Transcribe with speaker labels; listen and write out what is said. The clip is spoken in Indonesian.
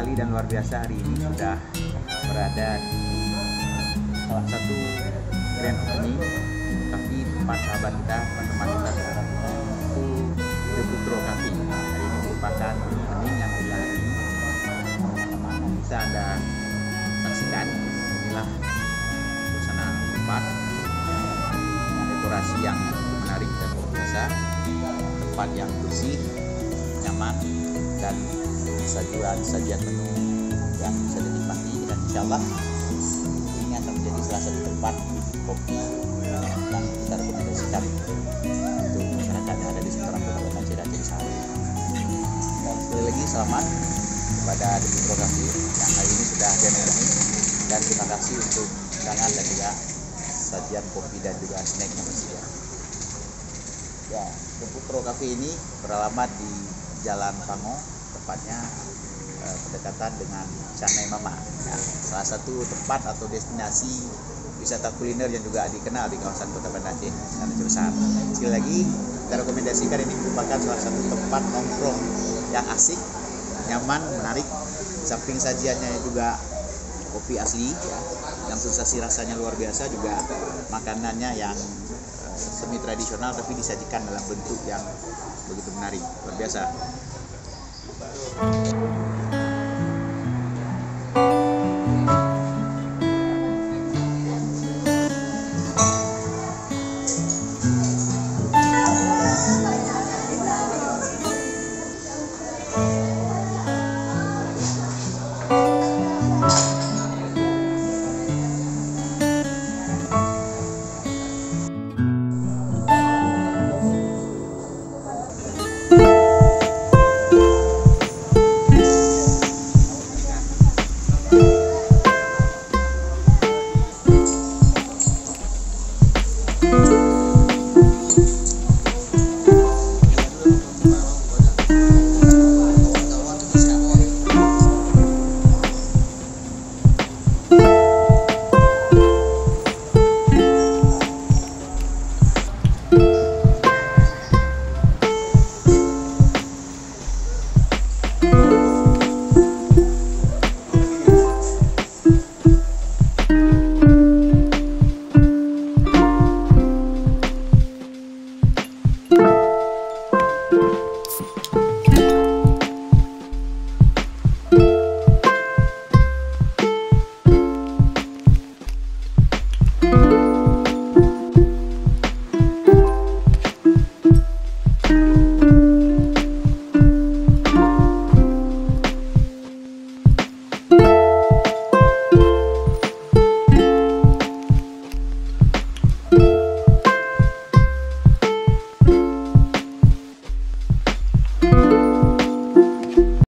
Speaker 1: sekali dan luar biasa hari ini sudah berada di salah satu grand opening, tapi tempat sahabat kita, teman-teman kita, saudara kita itu The Putro Cafe. Hari ini merupakan opening yang kita hari ini teman-teman bisa Anda saksikan. Inilah suasana tempat, dekorasi yang menarik dan luar biasa, tempat yang bersih, nyaman, dan sajian menu yang bisa dinikmati, dan insya Allah ini akan menjadi salah satu tempat kopi yang kita rekomendasikan untuk masyarakat yang ada di seputaran Kota Aceh dan Aceh Sari. Dan sekali lagi selamat kepada The Putro Cafe yang hari ini sudah hadir di sini, dan terima kasih untuk undangan dan juga sajian kopi dan juga snack yang tersedia. Ya, The Putro Cafe ini beralamat di Jalan Pango, tepatnya berdekatan dengan Canai Mama, ya, salah satu tempat atau destinasi wisata kuliner yang juga dikenal di kawasan Kota Banda Aceh dan Aceh Besar. Sekali lagi kita rekomendasikan, ini merupakan salah satu tempat nongkrong yang asik, nyaman, menarik. Samping sajiannya juga kopi asli, ya, yang sensasi rasanya luar biasa, juga makanannya yang semi tradisional tapi disajikan dalam bentuk yang begitu menarik, luar biasa.